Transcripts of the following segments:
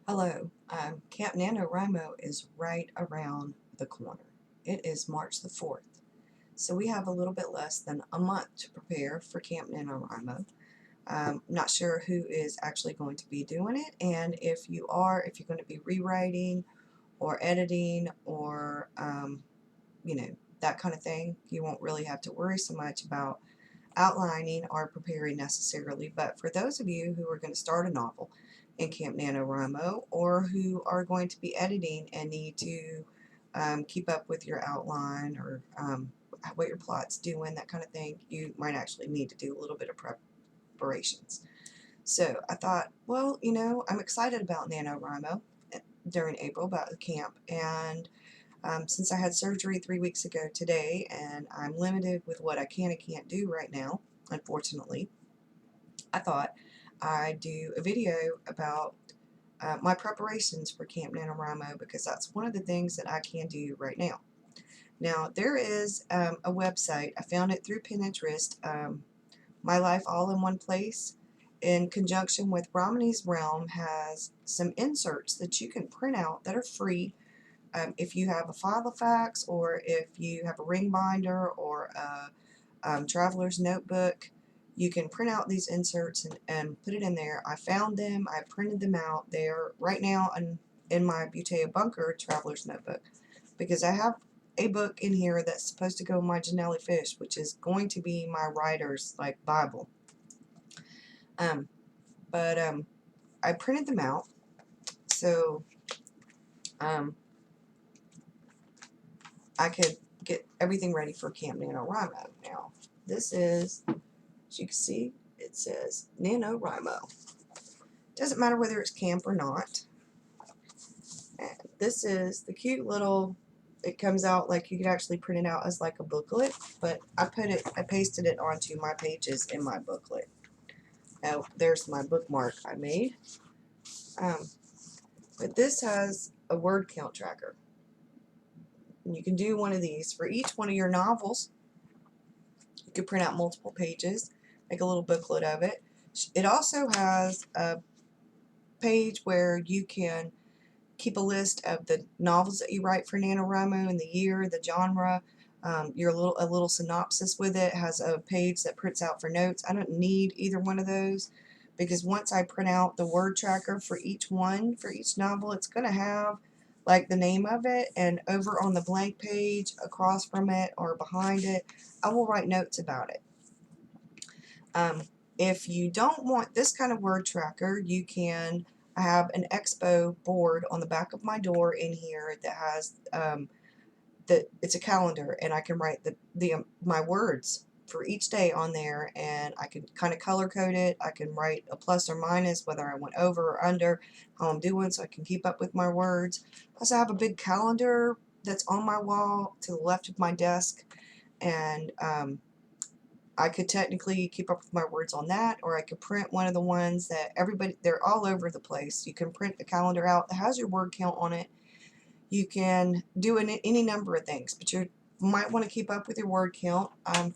Hello, Camp NaNoWriMo is right around the corner. It is March the 4th, so we have a little bit less than a month to prepare for Camp NaNoWriMo. Not sure who is actually going to be doing it, and if you're going to be rewriting or editing or, that kind of thing, you won't really have to worry so much about outlining or preparing necessarily, but for those of you who are going to start a novel in Camp NaNoWriMo or who are going to be editing and need to keep up with your outline or what your plot's doing, that kind of thing, you might actually need to do a little bit of preparations. So I thought, well, I'm excited about NaNoWriMo during April, about the camp, and since I had surgery 3 weeks ago today and I'm limited with what I can and can't do right now, unfortunately, I thought I'd do a video about my preparations for Camp NaNoWriMo, because that's one of the things that I can do right now. Now, there is a website. I found it through Pinterest, My Life All in One Place, in conjunction with Romney's Realm, has some inserts that you can print out that are free. If you have a Filofax, or if you have a ring binder, or a traveler's notebook, you can print out these inserts and put it in there. I found them, I printed them out. They're right now in my Butea Bunker traveler's notebook, because I have a book in here that's supposed to go in my Janelli Fish, which is going to be my writer's Bible. But I printed them out, so I could get everything ready for Camp NaNoWriMo. Now, this is, as you can see, it says NaNoWriMo. Doesn't matter whether it's camp or not. And this is the cute little, it comes out like you could actually print it out as like a booklet, but I pasted it onto my pages in my booklet. Now, there's my bookmark I made. But this has a word count tracker. And you can do one of these for each one of your novels. You can print out multiple pages, make a little booklet of it. It also has a page where you can keep a list of the novels that you write for NaNoWriMo and the year, the genre, a little synopsis with it. It has a page that prints out for notes. I don't need either one of those, because once I print out the word tracker for each novel, it's going to have like the name of it, and over on the blank page across from it or behind it, I will write notes about it. If you don't want this kind of word tracker, I have an expo board on the back of my door in here that has it's a calendar, and I can write my words for each day on there, and I can kind of color code it. I can write a plus or minus, whether I went over or under, how I'm doing, so I can keep up with my words. Plus, I have a big calendar that's on my wall to the left of my desk, and I could technically keep up with my words on that, or I could print one of the ones that they're all over the place. You can print a calendar out that has your word count on it. You can do any number of things, but you might want to keep up with your word count.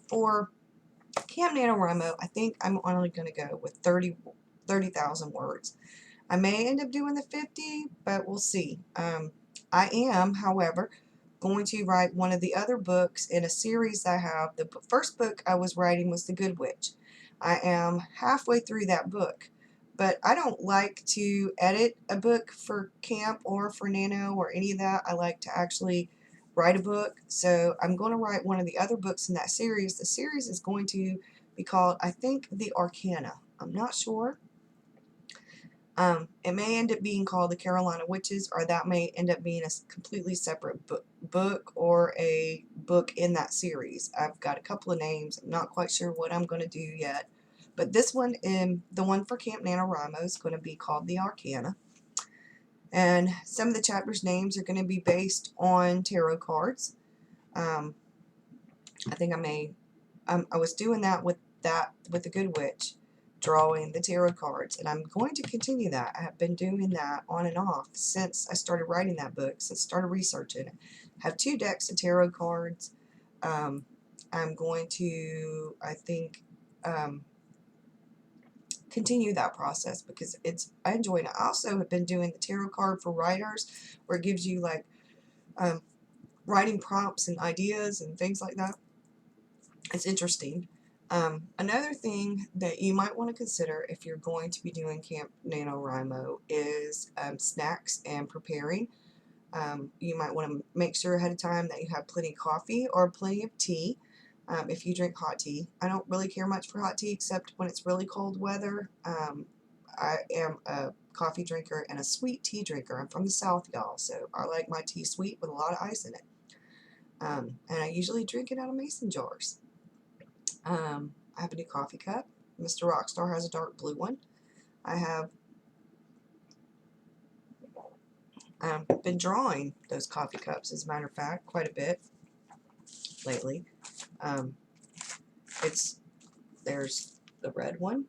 For Camp NaNoWriMo, I think I'm only going to go with 30,000 words. I may end up doing the 50, but we'll see. I am, however, going to write one of the other books in a series I have. The first book I was writing was The Good Witch. I am halfway through that book. But I don't like to edit a book for camp or for Nano or any of that. I like to actually write a book. So I'm going to write one of the other books in that series. The series is going to be called, I think, The Arcana. I'm not sure. It may end up being called The Carolina Witches, or that may end up being a completely separate book or a book in that series. I've got a couple of names. I'm not quite sure what I'm going to do yet. But this one, the one for Camp NaNoWriMo, is going to be called The Arcana. And some of the chapters' names are going to be based on tarot cards. I think I was doing that with The Good Witch, drawing the tarot cards, and I'm going to continue that. I have been doing that on and off since I started writing that book, since I started researching it. I have 2 decks of tarot cards. I'm going to, I think, continue that process because I enjoy it. I also have been doing the tarot card for writers, where it gives you like writing prompts and ideas and things like that. It's interesting. Another thing that you might want to consider if you're going to be doing Camp NaNoWriMo is snacks and preparing. You might want to make sure ahead of time that you have plenty of coffee or plenty of tea. If you drink hot tea. I don't really care much for hot tea except when it's really cold weather. I am a coffee drinker and a sweet tea drinker. I'm from the South, y'all, so I like my tea sweet with a lot of ice in it. And I usually drink it out of mason jars. I have a new coffee cup. Mr. Rockstar has a dark blue one. I have been drawing those coffee cups, as a matter of fact, quite a bit lately. There's the red one,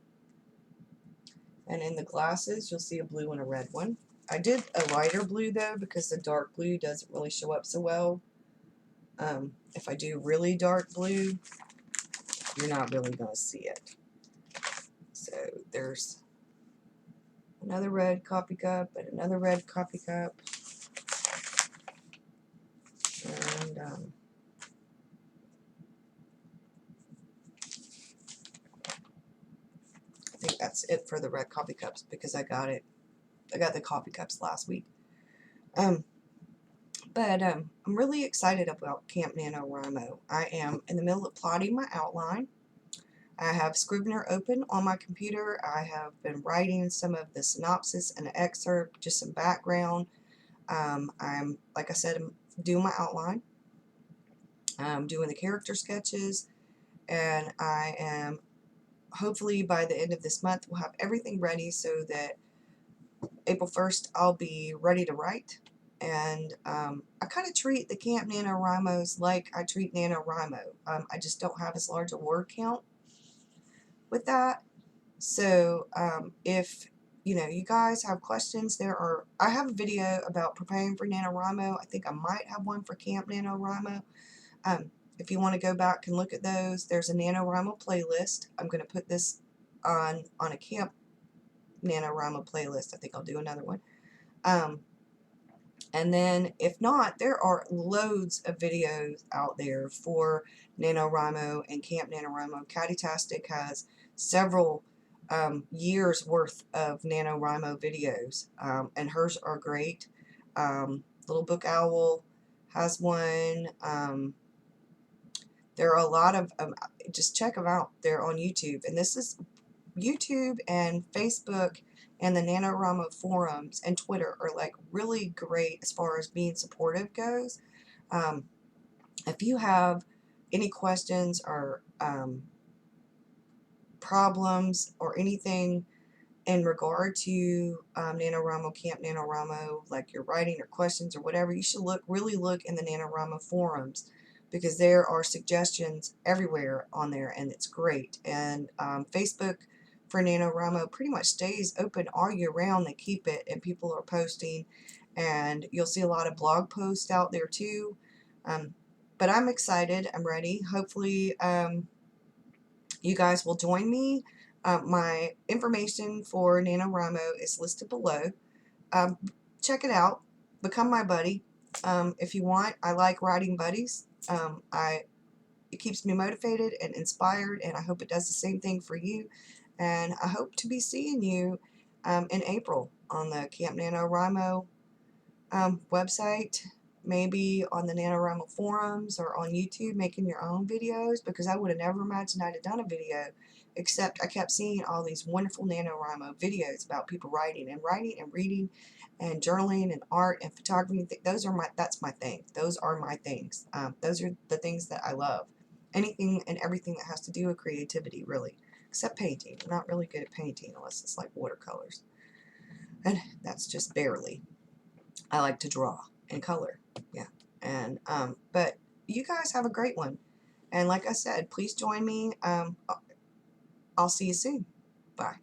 and in the glasses you'll see a blue and a red one. I did a lighter blue though because the dark blue doesn't really show up so well. If I do really dark blue, you're not really going to see it. So there's another red coffee cup and another red coffee cup, and I think that's it for the red coffee cups because I got the coffee cups last week. But I'm really excited about Camp NaNoWriMo. I am in the middle of plotting my outline. I have Scrivener open on my computer. I have been writing some of the synopsis and excerpt, just some background. Like I said, I'm doing my outline. I'm doing the character sketches, and I am hopefully by the end of this month we'll have everything ready so that April 1st I'll be ready to write. And I kind of treat the Camp NaNoWriMos like I treat NaNoWriMo. I just don't have as large a word count with that. So if you guys have questions, I have a video about preparing for NaNoWriMo. I think I might have one for Camp NaNoWriMo. If you want to go back and look at those, there's a NaNoWriMo playlist. I'm going to put this on a Camp NaNoWriMo playlist. I think I'll do another one. And then, if not, there are loads of videos out there for NaNoWriMo and Camp NaNoWriMo. Caddytastic has several years worth of NaNoWriMo videos, and hers are great. Little Book Owl has one. There are a lot of, just check them out. They're on YouTube. And this is YouTube and Facebook and the NaNoWriMo forums and Twitter are like really great as far as being supportive goes. If you have any questions or problems or anything in regard to NaNoWriMo, Camp NaNoWriMo, like your writing or questions or whatever, you should really look in the NaNoWriMo forums because there are suggestions everywhere on there and it's great. And Facebook for NaNoWriMo pretty much stays open all year round. They keep it and people are posting, and you'll see a lot of blog posts out there too. But I'm excited. I'm ready. Hopefully you guys will join me. My information for NaNoWriMo is listed below. Check it out. Become my buddy if you want. I like writing buddies. It keeps me motivated and inspired, and I hope it does the same thing for you. And I hope to be seeing you in April on the Camp NaNoWriMo website, maybe on the NaNoWriMo forums or on YouTube making your own videos, because I would have never imagined I'd have done a video, except I kept seeing all these wonderful NaNoWriMo videos about people writing and reading and journaling and art and photography. That's my thing. Those are my things. Those are the things that I love. Anything and everything that has to do with creativity, really. Except painting. I'm not really good at painting unless it's like watercolors. And that's just barely. I like to draw and color. Yeah. And but you guys have a great one. And like I said, please join me. I'll see you soon. Bye.